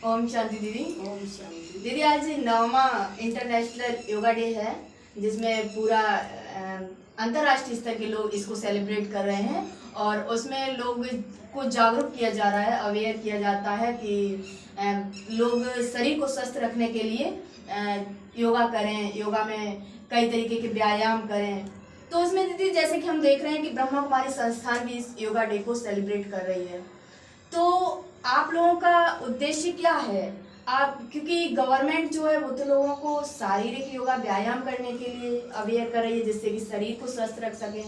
ओम शांति दीदी। ओम शांति। दीदी आज 9वां इंटरनेशनल योगा डे है, जिसमें पूरा अंतर्राष्ट्रीय स्तर के लोग इसको सेलिब्रेट कर रहे हैं और उसमें लोग को जागरूक किया जा रहा है, अवेयर किया जाता है कि लोग शरीर को स्वस्थ रखने के लिए योगा करें, योगा में कई तरीके के व्यायाम करें। तो उसमें दीदी जैसे कि हम देख रहे हैं कि ब्रह्मा कुमारी संस्थान भी इस योगा डे को सेलिब्रेट कर रही है, तो आप लोगों का उद्देश्य क्या है? आप क्योंकि गवर्नमेंट जो है वो तो लोगों को शारीरिक योगा व्यायाम करने के लिए अवेयर कर रही है जिससे कि शरीर को स्वस्थ रख सकें,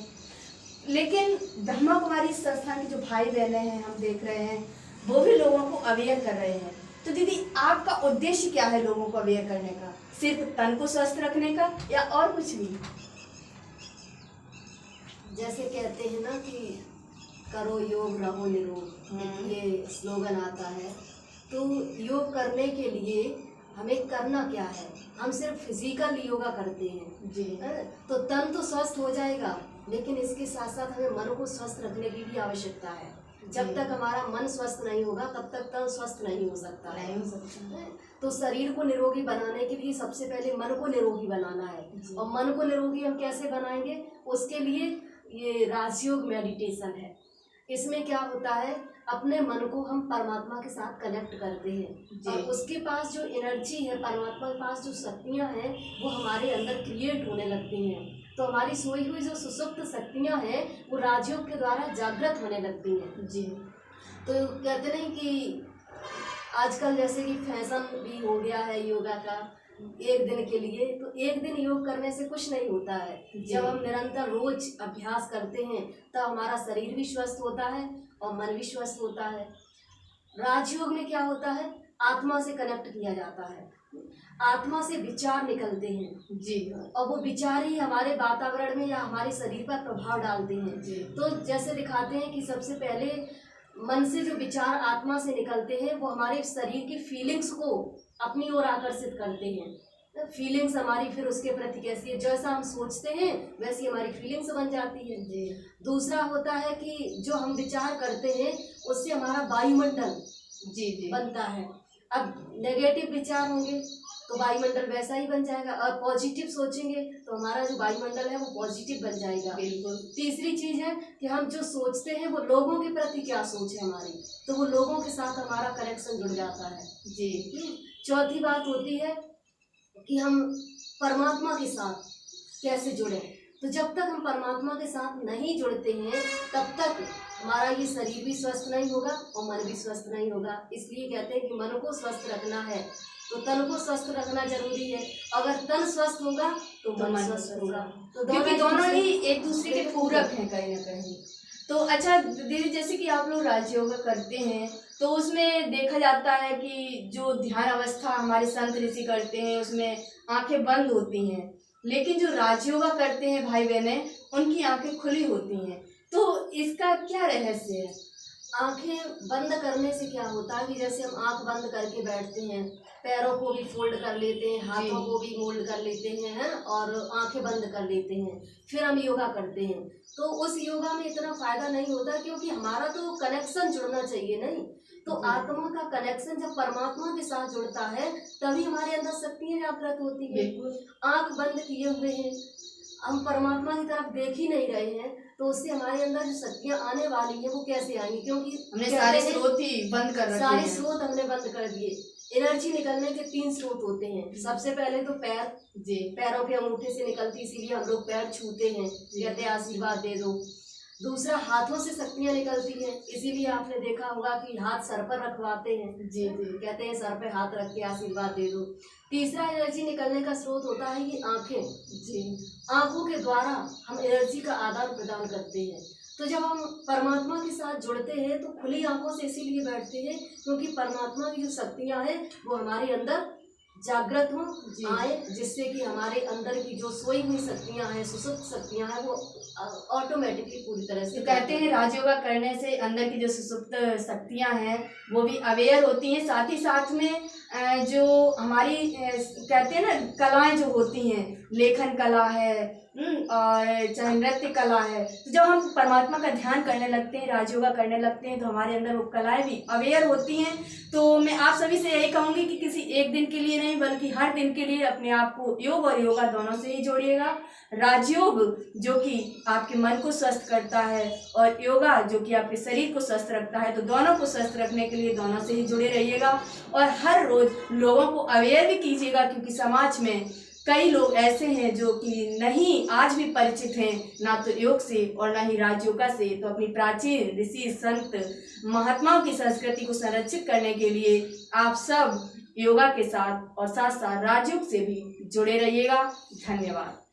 लेकिन ब्रह्मा कुमारी संस्थान के जो भाई बहनें हैं हम देख रहे हैं वो भी लोगों को अवेयर कर रहे हैं। तो दीदी आपका उद्देश्य क्या है लोगों को अवेयर करने का? सिर्फ तन को स्वस्थ रखने का या और कुछ भी? जैसे कहते हैं ना कि करो योग रहो निरोग, ये स्लोगन आता है। तो योग करने के लिए हमें करना क्या है? हम सिर्फ फिजिकल योगा करते हैं जी। तो तन तो स्वस्थ हो जाएगा, लेकिन इसके साथ साथ हमें मन को स्वस्थ रखने की भी आवश्यकता है। जब तक हमारा मन स्वस्थ नहीं होगा तब तक तन स्वस्थ नहीं हो सकता है। तो शरीर को निरोगी बनाने के लिए सबसे पहले मन को निरोगी बनाना है। और मन को निरोगी हम कैसे बनाएंगे? उसके लिए ये राजयोग मेडिटेशन है। इसमें क्या होता है, अपने मन को हम परमात्मा के साथ कनेक्ट करते हैं और उसके पास जो एनर्जी है, परमात्मा के पास जो शक्तियाँ हैं वो हमारे अंदर क्रिएट होने लगती हैं। तो हमारी सोई हुई जो सुसुप्त शक्तियाँ हैं वो राजयोग के द्वारा जागृत होने लगती हैं। जी। तो कहते नहीं कि आजकल जैसे कि फैशन भी हो गया है योगा का, एक दिन के लिए, तो एक दिन योग करने से कुछ नहीं होता है। जब हम निरंतर रोज अभ्यास करते हैं तब हमारा शरीर भी स्वस्थ होता है और मन भी स्वस्थ होता है। राजयोग में क्या होता है, आत्मा से कनेक्ट किया जाता है, आत्मा से विचार निकलते हैं जी, और वो विचार ही हमारे वातावरण में या हमारे शरीर पर प्रभाव डालते हैं जी। तो जैसे दिखाते हैं कि सबसे पहले मन से जो विचार आत्मा से निकलते हैं वो हमारे शरीर की फीलिंग्स को अपनी ओर आकर्षित करते हैं। फीलिंग्स हमारी फिर उसके प्रति कैसी है, जैसा हम सोचते हैं वैसी हमारी फीलिंग्स बन जाती है। जी। दूसरा होता है कि जो हम विचार करते हैं उससे हमारा वायुमंडल जी बनता है। अब नेगेटिव विचार होंगे तो वायुमंडल वैसा ही बन जाएगा, और पॉजिटिव सोचेंगे तो हमारा जो वायुमंडल है वो पॉजिटिव बन जाएगा। बिल्कुल। तीसरी चीज है कि हम जो सोचते हैं वो लोगों के प्रति क्या सोच है हमारी, तो वो लोगों के साथ हमारा कनेक्शन जुड़ जाता है। जी। चौथी बात होती है कि हम परमात्मा के साथ कैसे जुड़े। तो जब तक हम परमात्मा के साथ नहीं जुड़ते हैं तब तक हमारा ये शरीर भी स्वस्थ नहीं होगा और मन भी स्वस्थ नहीं होगा। इसलिए कहते हैं कि मन को स्वस्थ रखना है तो तन को स्वस्थ रखना जरूरी है। अगर तन स्वस्थ होगा तो मन स्वस्थ होगा। तो क्योंकि दोनों ही एक दूसरे के पूरक हैं कहीं ना कहीं। तो अच्छा दीदी, जैसे कि आप लोग राजयोग करते हैं तो उसमें देखा जाता है कि जो ध्यान अवस्था हमारे संत ऋषि करते हैं उसमें आंखें बंद होती हैं, लेकिन जो राजयोगा करते हैं भाई बहनें उनकी आंखें खुली होती हैं। तो इसका क्या रहस्य है? आंखें बंद करने से क्या होता है कि जैसे हम आंख बंद करके बैठते हैं, पैरों को भी फोल्ड कर लेते हैं, हाथों को भी मोल्ड कर लेते हैं और आंखें बंद कर लेते हैं, फिर हम योगा करते हैं, तो उस योगा में इतना फायदा नहीं होता क्योंकि हमारा तो कनेक्शन जुड़ना चाहिए नहीं। तो आत्मा का कनेक्शन जब परमात्मा के साथ जुड़ता है तभी हमारे अंदर शक्तियाँ जागृत होती है। आंख बंद किए हुए हैं, हम परमात्मा की तरफ देख ही नहीं रहे हैं, तो उससे हमारे अंदर जो शक्तियाँ आने वाली हैं वो कैसे आएंगी? क्योंकि हमने सारे स्रोत ही बंद कर रखे हैं। सारे स्रोत हमने बंद कर दिए। एनर्जी निकलने के 3 स्रोत होते हैं। सबसे पहले तो पैर, जी, पैरों के अंगूठे से निकलती, इसीलिए हम लोग पैर छूते हैं, कहते हैं आशीर्वाद दे दो। दूसरा, हाथों से शक्तियाँ निकलती हैं, इसीलिए आपने देखा होगा कि हाथ सर पर रखवाते हैं, जी, कहते हैं सर पे हाथ रख के आशीर्वाद दे दो। तीसरा एनर्जी निकलने का स्रोत होता है ये आंखें, जी, आंखों के द्वारा हम एनर्जी का आदान प्रदान करते हैं। तो जब हम परमात्मा के साथ जुड़ते हैं तो खुली आंखों से इसीलिए बैठते हैं क्योंकि परमात्मा की जो शक्तियाँ हैं वो हमारे अंदर जागृत हो आए, जिससे कि हमारे अंदर की जो सोई हुई शक्तियाँ हैं, सुसुप्त शक्तियाँ हैं, वो ऑटोमेटिकली पूरी तरह से। तो कहते हैं राजयोगा करने से अंदर की जो सुसुप्त शक्तियाँ हैं वो भी अवेयर होती हैं, साथ ही साथ में जो हमारी कहते हैं ना कलाएं जो होती हैं, लेखन कला है और चाहे नृत्य कला है, तो जब हम परमात्मा का ध्यान करने लगते हैं, राजयोगा करने लगते हैं, तो हमारे अंदर वो कलाएं भी अवेयर होती हैं। तो मैं आप सभी से यही कहूंगी कि किसी एक दिन के लिए नहीं बल्कि हर दिन के लिए अपने आप को योग और योगा दोनों से ही जोड़िएगा। राजयोग जो कि आपके मन को स्वस्थ करता है और योगा जो कि आपके शरीर को स्वस्थ रखता है, तो दोनों को स्वस्थ रखने के लिए दोनों से ही जुड़े रहिएगा। और हर रोज लोगों को अवेयर भी कीजिएगा, क्योंकि समाज में कई लोग ऐसे हैं जो कि नहीं आज भी परिचित हैं ना तो योग से और ना ही राजयोगा से। तो अपनी प्राचीन ऋषि संत महात्माओं की संस्कृति को संरक्षित करने के लिए आप सब योगा के साथ और साथ साथ राजयोग से भी जुड़े रहिएगा। धन्यवाद।